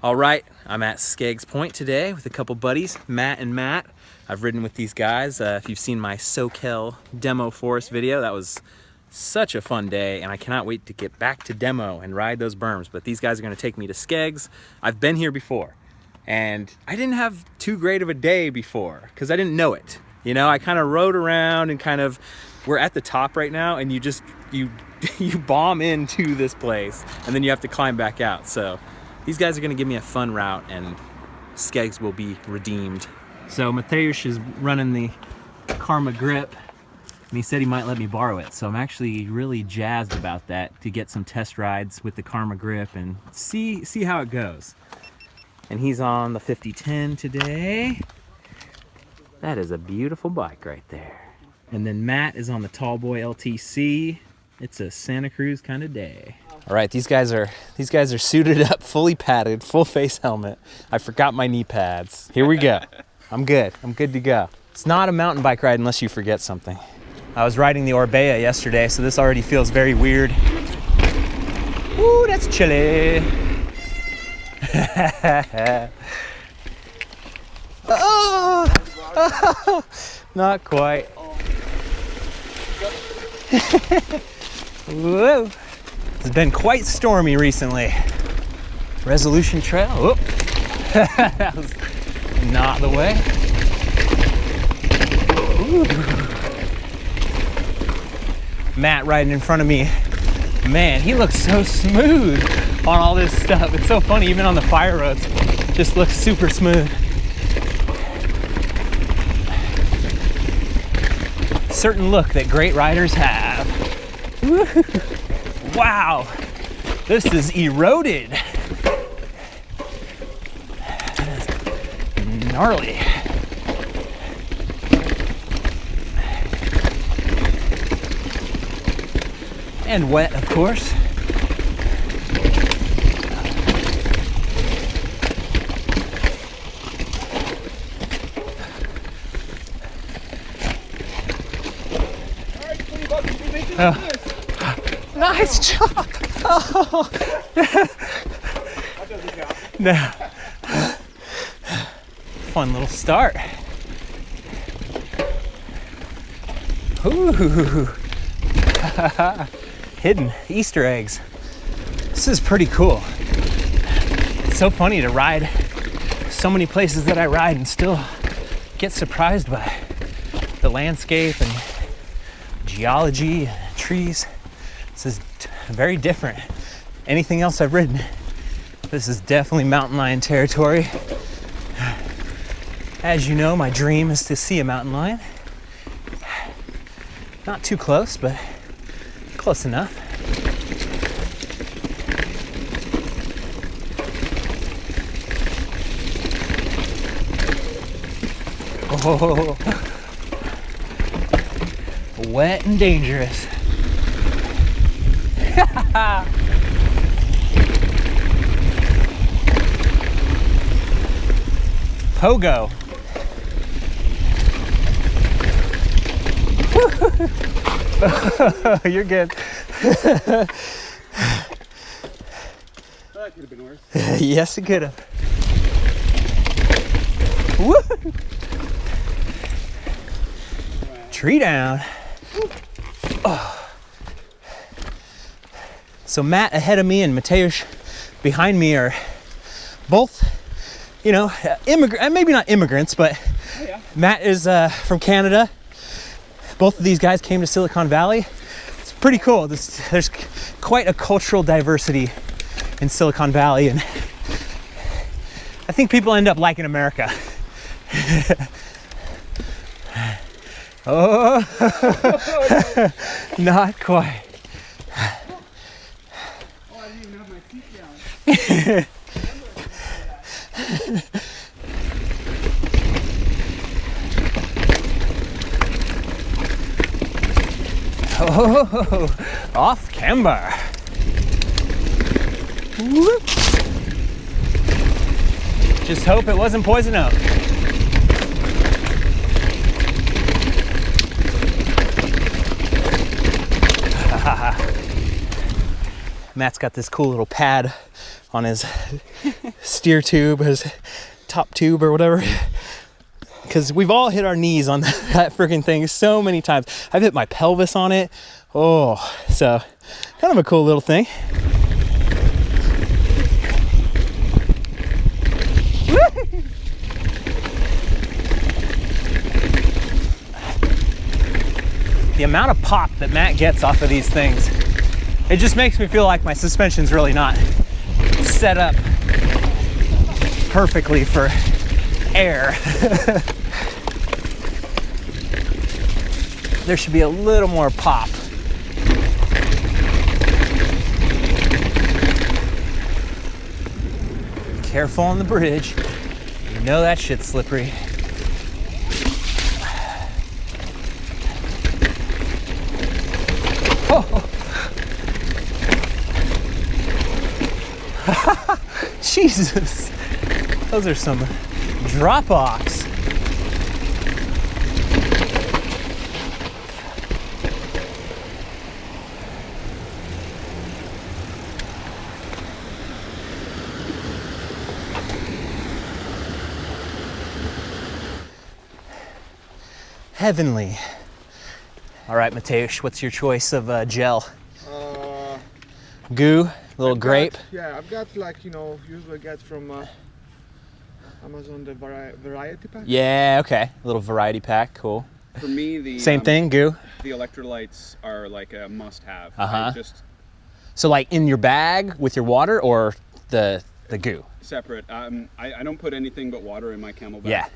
All right, I'm at Skeggs Point today with a couple buddies, Matt and Matt. I've ridden with these guys. If you've seen my SoCal demo forest video, that was such a fun day, and I cannot wait to get back to demo and ride those berms. But these guys are gonna take me to Skeggs. I've been here before, and I didn't have too great of a day before because I didn't know it. You know, I kind of rode around and we're at the top right now, and you bomb into this place, and then you have to climb back out. So these guys are gonna give me a fun route, and Skeggs will be redeemed. So Mateo is running the Karma grip, and he said he might let me borrow it. So I'm actually really jazzed about that, to get some test rides with the Karma grip and see how it goes. And he's on the 5010 today. That is a beautiful bike right there. And then Matt is on the Tallboy LTC. It's a Santa Cruz kind of day. All right, these guys are suited up, fully padded, full face helmet. I forgot my knee pads. Here we go. I'm good to go. It's not a mountain bike ride unless you forget something. I was riding the Orbea yesterday, so this already feels very weird. Ooh, that's chilly. Oh, not quite. Whoa. It's been quite stormy recently. Resolution Trail. Whoop. That was not the way. Ooh. Matt riding in front of me. Man, he looks so smooth on all this stuff. It's so funny, even on the fire roads, just looks super smooth. Certain look that great riders have. Woo-hoo. Wow, this is eroded. That is gnarly. And wet, of course. Oh. Nice job! Oh. No. Fun little start. Ooh. Hidden Easter eggs. This is pretty cool. It's so funny to ride so many places that I ride and still get surprised by the landscape and geology and trees. This is very different. Anything else I've ridden, this is definitely mountain lion territory. As you know, my dream is to see a mountain lion. Not too close, but close enough. Oh, wet and dangerous. Pogo. You're good. That could have been worse. Yes, it could have. Woo! Tree down. Oh. So Matt ahead of me and Mateo behind me are both, you know, maybe not immigrants, but oh, yeah. Matt is from Canada. Both of these guys came to Silicon Valley. It's pretty cool. There's quite a cultural diversity in Silicon Valley, and I think people end up liking America. Oh, not quite. Oh, I didn't even have my feet down. Oh, off camber. Whoop. Just hope it wasn't poison oak. Matt's got this cool little pad on his steer tube, his top tube or whatever. Because we've all hit our knees on that freaking thing so many times. I've hit my pelvis on it. Oh, so kind of a cool little thing. The amount of pop that Matt gets off of these things, it just makes me feel like my suspension's really not set up perfectly for air. There should be a little more pop. Careful on the bridge. You know that shit's slippery. Oh. Jesus. Those are some drop-offs. Heavenly. All right, Mateo, what's your choice of gel? Goo, little grape. Yeah, I've got like, you know, usually get from Amazon the variety pack. Yeah, okay. A little variety pack, cool. For me, the same thing, goo. The electrolytes are like a must-have. So like in your bag with your water, or the goo? Separate. I don't put anything but water in my Camel bag. Yeah.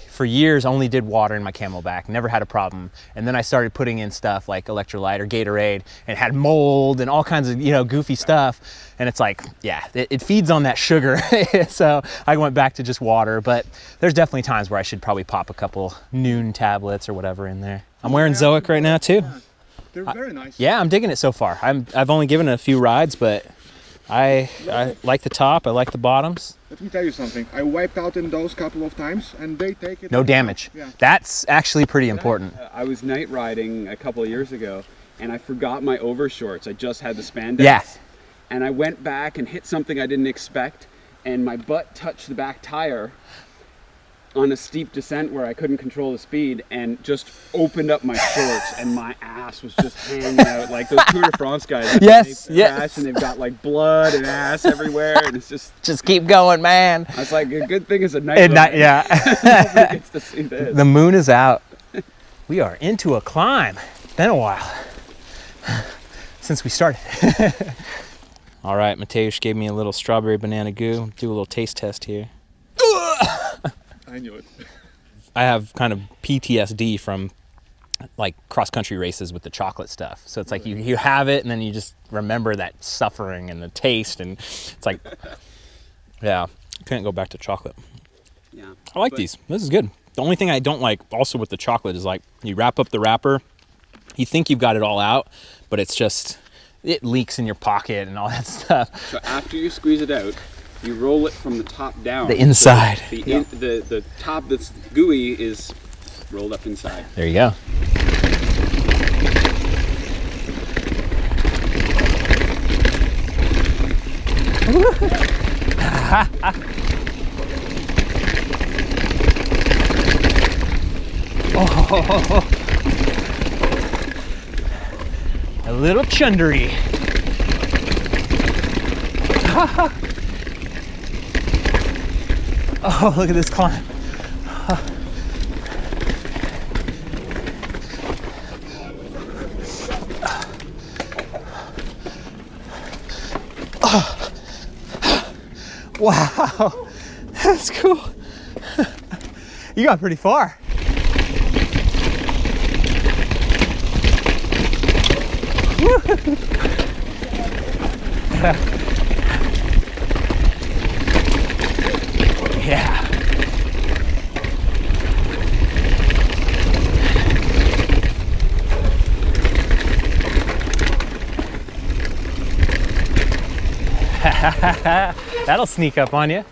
For years, only did water in my Camelback, never had a problem. And then I started putting in stuff like electrolyte or Gatorade, and it had mold and all kinds of, you know, goofy stuff. And it's like, yeah, it feeds on that sugar. So I went back to just water, but there's definitely times where I should probably pop a couple Noon tablets or whatever in there. I'm wearing Zoic right now too. Yeah. They're very nice. Yeah, I'm digging it so far. I've only given it a few rides, but I like the top, I like the bottoms. Let me tell you something. I wiped out in those couple of times and they take it. No damage. Yeah. That's actually pretty important. I was night riding a couple of years ago and I forgot my overshorts. I just had the spandex. Yeah. And I went back and hit something I didn't expect, and my butt touched the back tire on a steep descent where I couldn't control the speed, and just opened up my shorts, and my ass was just hanging out like those Tour de France guys. Yes, yes. And they've got like blood and ass everywhere, and it's just keep going, man. I was like, a good thing is a night ride. Yeah. Nobody gets to see this. The moon is out. We are into a climb. It's been a while since we started. All right, Mateusz gave me a little strawberry banana goo. Do a little taste test here. I knew it. I have kind of PTSD from like cross-country races with the chocolate stuff. So it's like you have it and then you just remember that suffering and the taste, and it's like, yeah, couldn't go back to chocolate. Yeah. I like these. This is good. The only thing I don't like also with the chocolate is like you wrap up the wrapper, you think you've got it all out, but it's just, it leaks in your pocket and all that stuff. So after you squeeze it out, you roll it from the top down. The inside. So the top that's gooey is rolled up inside. There you go. Oh, a little chundery. Oh, look at this climb. Wow, that's cool. You got pretty far. Yeah. That'll sneak up on you.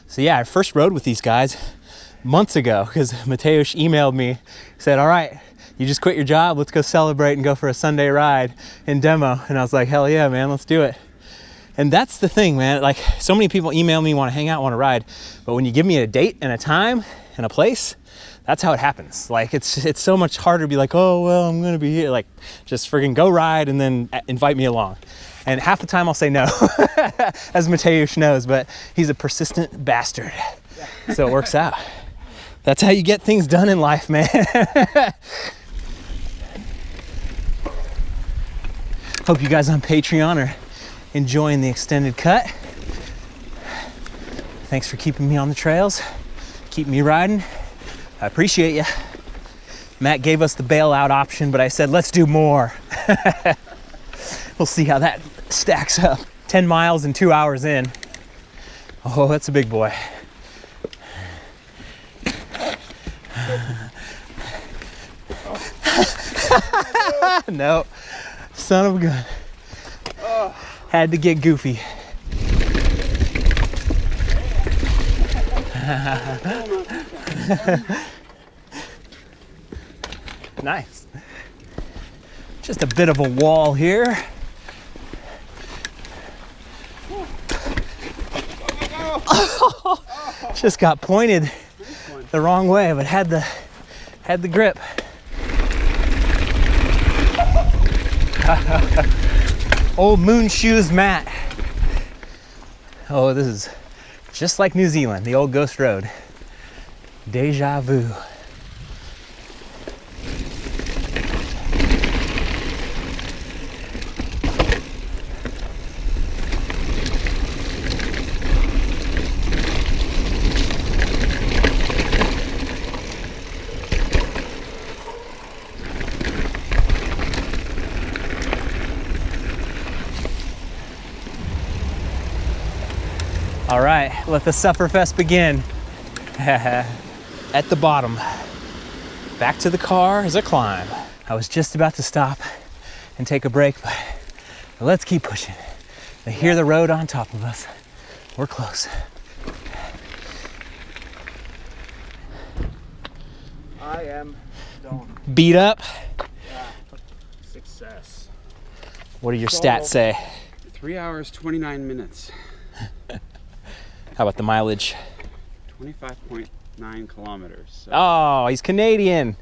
So yeah, I first rode with these guys months ago because Mateusz emailed me, said, all right, you just quit your job, let's go celebrate and go for a Sunday ride in demo. And I was like, hell yeah, man, let's do it. And that's the thing, man. Like, so many people email me, want to hang out, want to ride, but when you give me a date and a time and a place, that's how it happens. Like, it's so much harder to be like, oh, well, I'm gonna be here. Like, just friggin' go ride and then invite me along. And half the time I'll say no, as Mateo knows, but he's a persistent bastard. So it works out. That's how you get things done in life, man. Hope you guys on Patreon are enjoying the extended cut. Thanks for keeping me on the trails, keep me riding. I appreciate you. Matt gave us the bailout option, but I said, let's do more. We'll see how that stacks up. 10 miles and 2 hours in. Oh, that's a big boy. No, son of a gun. Had to get goofy. Nice. Just a bit of a wall here. Just got pointed the wrong way, but had the grip. Old moon shoes Matt. Oh, this is just like New Zealand, the old ghost road. Deja vu. All right, let the sufferfest begin. At the bottom. Back to the car is a climb. I was just about to stop and take a break, but let's keep pushing. I hear the road on top of us. We're close. I am done. Beat up? Yeah. Success. What do your stats say? 3 hours, 29 minutes. How about the mileage? 25.9 kilometers. So. Oh, he's Canadian.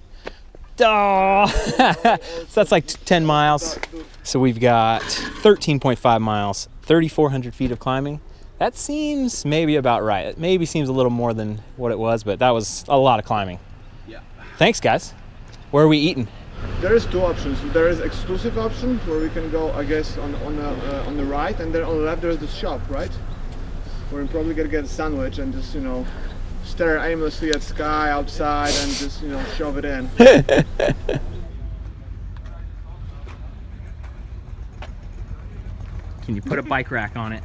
Oh. So that's like 10 miles. So we've got 13.5 miles, 3,400 feet of climbing. That seems maybe about right. It maybe seems a little more than what it was, but that was a lot of climbing. Yeah. Thanks, guys. Where are we eating? There is two options. There is exclusive option where we can go, I guess, on the right, and then on the left there is the shop, right? We're probably gonna get a sandwich and just, you know, stare aimlessly at sky outside and just, you know, shove it in. Can you put a bike rack on it?